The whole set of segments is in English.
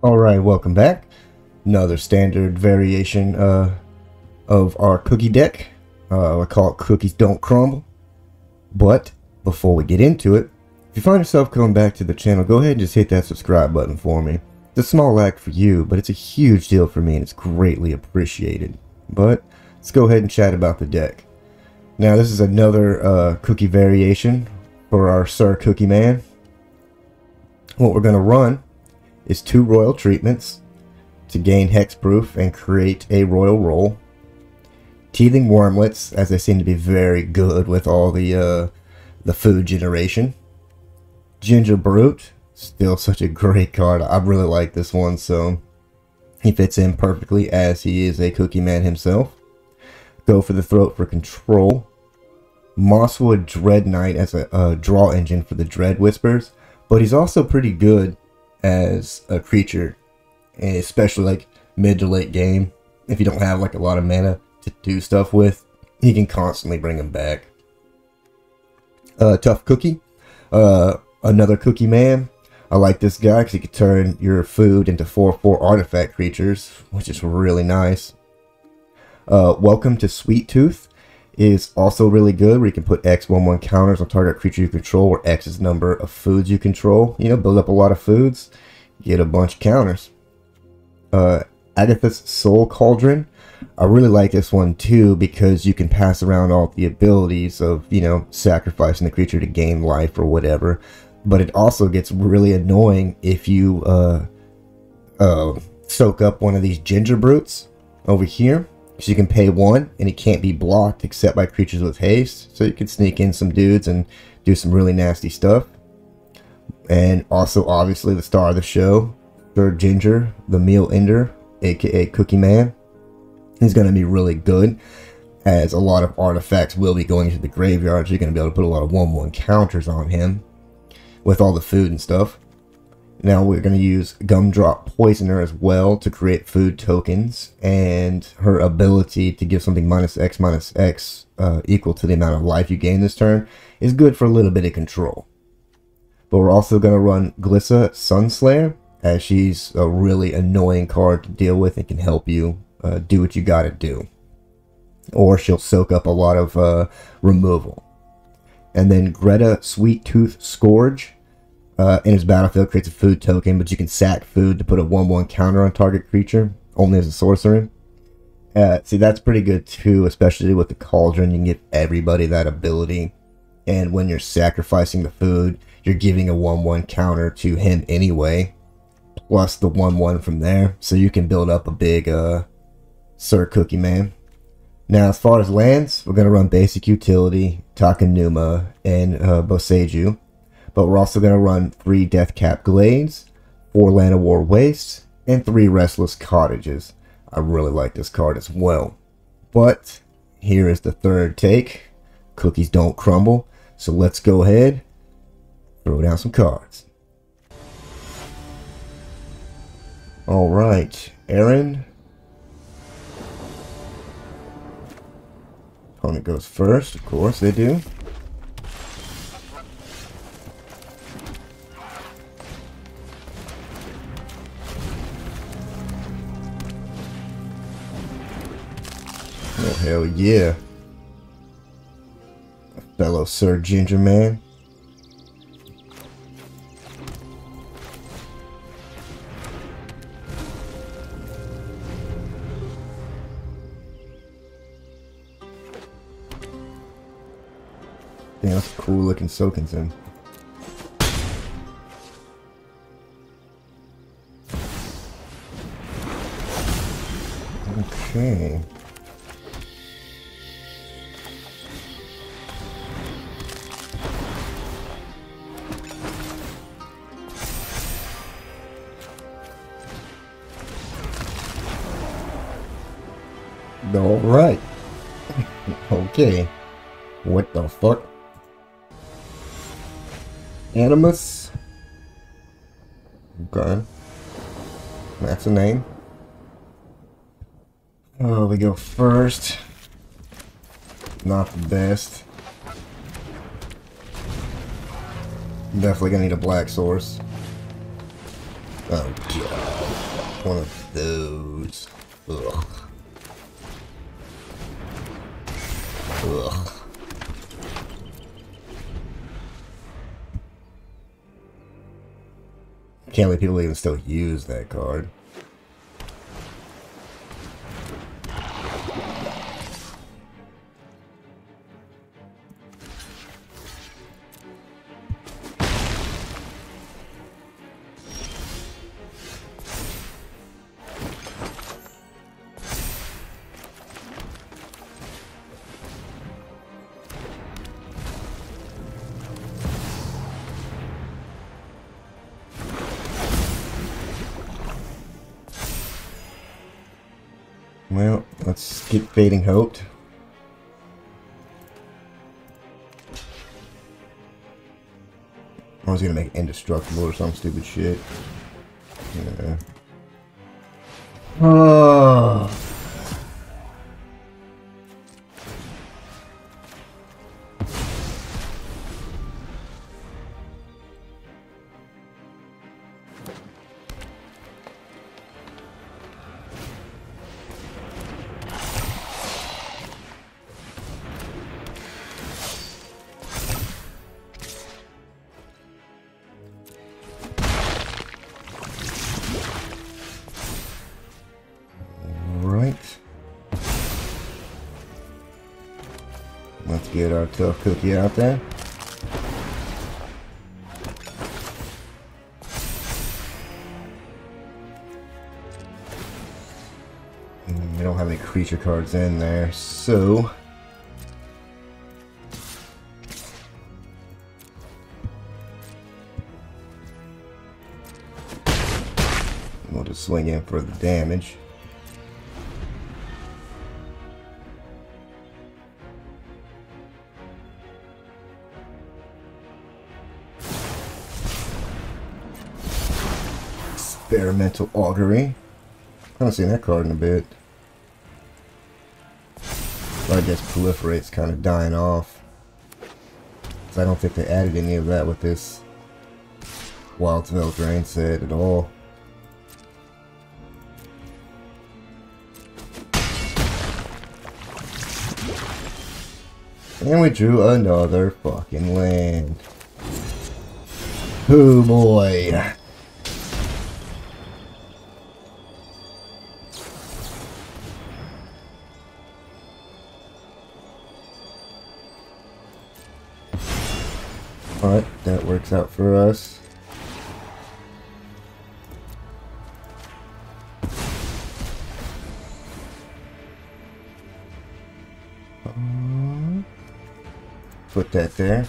Alright, welcome back. Another standard variation of our cookie deck. I call it Cookies Don't Crumble. But before we get into it, if you find yourself coming back to the channel, go ahead and just hit that subscribe button for me. It's a small act for you, but it's a huge deal for me and it's greatly appreciated. But let's go ahead and chat about the deck. Now this is another cookie variation for our Syr Cookieman. What we're going to run is 2 royal treatments to gain hexproof and create a royal roll. Teething wormlets, as they seem to be very good with all the food generation. Ginger Brute, still such a great card. I really like this one, so he fits in perfectly as he is a cookie man himself. Go for the Throat for control. Mosswood Dread Knight as a draw engine for the Dread Whispers, but he's also pretty good as a creature, especially like mid to late game. If you don't have like a lot of mana to do stuff with, he can constantly bring him back. Tough Cookie, another cookie man. I like this guy because he can turn your food into 4/4 artifact creatures, which is really nice. Welcome to Sweet Tooth is also really good, where you can put X/1/1 counters on target creature you control, where X is the number of foods you control. You know, build up a lot of foods, get a bunch of counters. Agatha's Soul Cauldron. I really like this one too, because you can pass around all the abilities of, you know, sacrificing the creature to gain life or whatever. But it also gets really annoying if you soak up one of these Ginger Brutes over here. So you can pay 1 and it can't be blocked except by creatures with haste. So you can sneak in some dudes and do some really nasty stuff. And also obviously the star of the show, Syr Ginger, the Meal Ender, aka Cookie Man. He's going to be really good, as a lot of artifacts will be going into the graveyard. So you're going to be able to put a lot of 1/1 counters on him with all the food and stuff. Now we're going to use Gumdrop Poisoner as well to create food tokens, and her ability to give something -X equal to the amount of life you gain this turn is good for a little bit of control. But we're also going to run Glissa Sunslayer, as she's a really annoying card to deal with and can help you do what you got to do. Or she'll soak up a lot of removal. And then Greta Sweet Tooth Scourge. In his battlefield creates a food token, but you can sack food to put a 1/1 counter on target creature, only as a sorcerer. See, that's pretty good too, especially with the Cauldron. You can give everybody that ability. And when you're sacrificing the food, you're giving a 1/1 counter to him anyway, plus the 1/1 from there. So you can build up a big Syr Cookieman. Now, as far as lands, we're going to run Basic Utility, Takenuma, and Boseiju. But we're also going to run 3 Deathcap Glades, 4 Land of War Wastes, and 3 Restless Cottages. I really like this card as well. But here is the third take. Cookies don't crumble. So let's go ahead, throw down some cards. Alright, Aaron. Opponent goes first, of course they do. Oh, hell yeah. A fellow Syr Ginger Man. Damn, that's a cool looking Sokensen. Okay. All right. Okay. What the fuck? Animus. Okay. That's a name. Oh, we go first. Not the best. Definitely gonna need a black source. Oh god. one of those. Ugh. Ugh. Can't believe people even still use that card. Well, let's skip Fading Hope. I was gonna make it indestructible or some stupid shit. Yeah. Oh. Let's get our tough cookie out there. We don't have any creature cards in there, so we'll just swing in for the damage. Experimental Augury. I haven't seen that card in a bit. I guess Proliferate's kind of dying off. I don't think they added any of that with this Wild Veil Drain set at all. And we drew another fucking land. Oh boy. Alright, that works out for us. Put that there.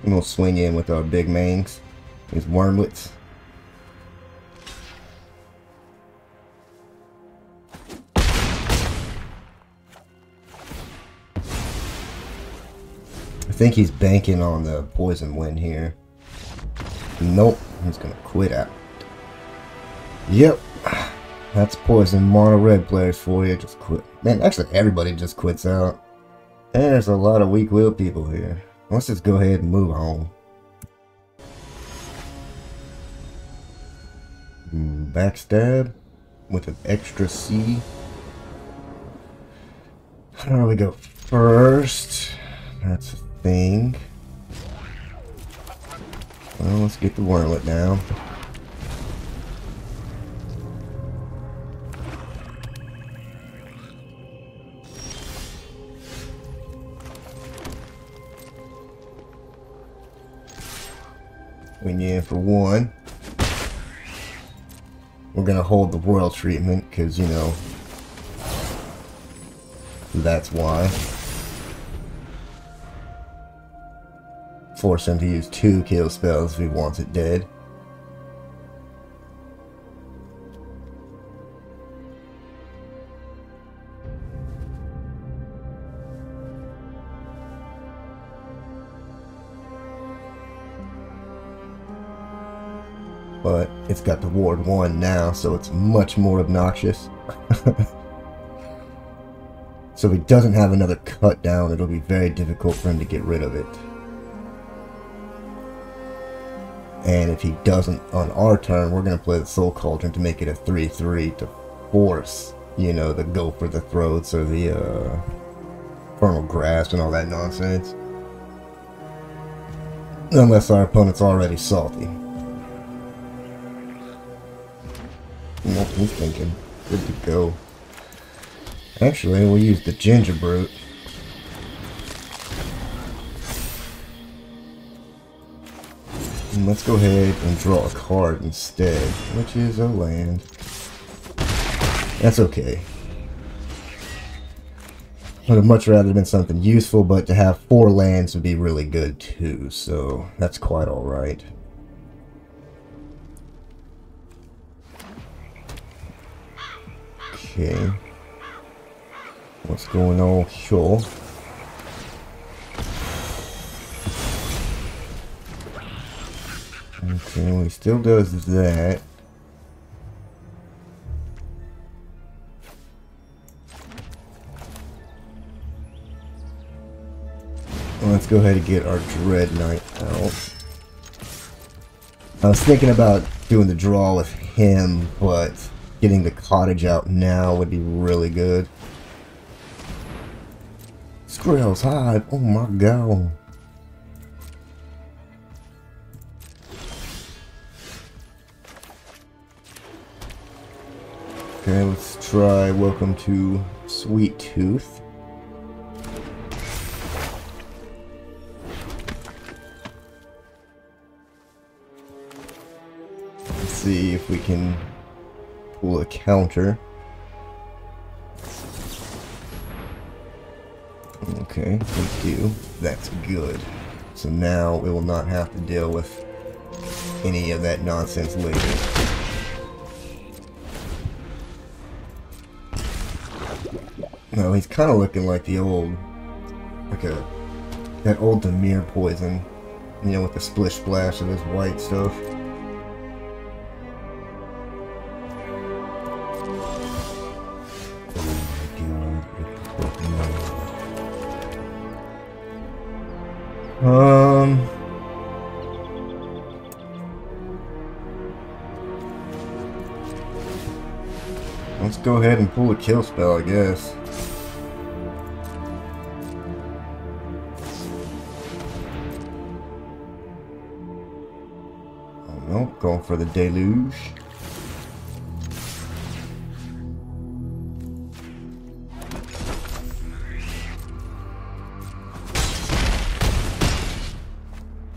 And we'll swing in with our big mains, these wormlets. I think he's banking on the poison win here. Nope, he's gonna quit out. Yep, that's poison mono red players for you. Just quit. Man, actually everybody just quits out. There's a lot of weak-willed people here. Let's just go ahead and move on. Backstab with an extra C. How do we go first? That's a thing. Well, let's get the wormlet down. Wing you in for one. We're gonna hold the royal treatment because, you know, that's why. Force him to use 2 kill spells if he wants it dead. but it's got the ward 1 now, so it's much more obnoxious. So if he doesn't have another cut down, it'll be very difficult for him to get rid of it. And if he doesn't on our turn, we're going to play the Soul Cauldron to make it a 3/3 to force, you know, the go for the throats or the Infernal Grasp and all that nonsense. Unless our opponent's already salty. Nope, he's thinking. Good to go. Actually, we'll use the Ginger Brute. And let's go ahead and draw a card instead, which is a land. That's okay. I would have much rather been something useful, but to have 4 lands would be really good too, so that's quite alright. Okay. What's going on here? Okay, well, he still does that. Well, let's go ahead and get our Dread Knight out. I was thinking about doing the draw with him, but getting the Cottage out now would be really good. Skrill's Hive, oh my god. Okay, let's try Welcome to Sweet Tooth. Let's see if we can pull a counter. Okay, we do. That's good. So now we will not have to deal with any of that nonsense later. No, he's kind of looking like the old, that old Dimir poison, you know, with the splish splash of his white stuff. Let's go ahead and pull a kill spell, I guess. Oh no, going for the Deluge.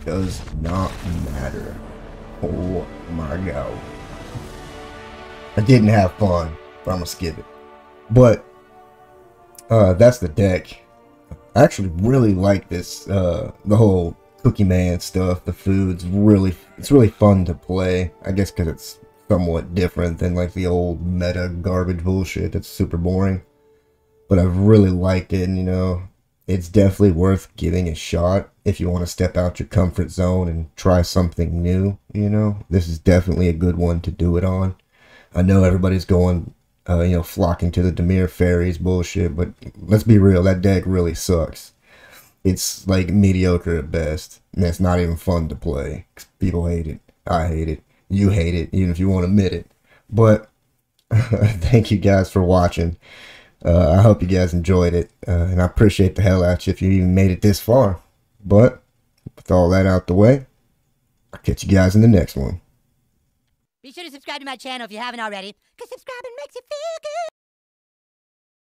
Does not matter. Oh my god. I didn't have fun, but I'm gonna skip it. But that's the deck. I actually really like this, the whole Cookieman stuff. The food's it's really fun to play. I guess because it's somewhat different than like the old meta garbage bullshit that's super boring. But I've really liked it, and you know, it's definitely worth giving a shot if you want to step out your comfort zone and try something new. You know, this is definitely a good one to do it on. I know everybody's going, you know, flocking to the Dimir Fairies bullshit, but let's be real, that deck really sucks. It's like mediocre at best, and it's not even fun to play. People hate it. I hate it. You hate it, even if you won't admit it. But thank you guys for watching. I hope you guys enjoyed it, and I appreciate the hell out of you if you even made it this far. But with all that out the way, I'll catch you guys in the next one. Be sure to subscribe to my channel if you haven't already, because subscribing makes you feel good.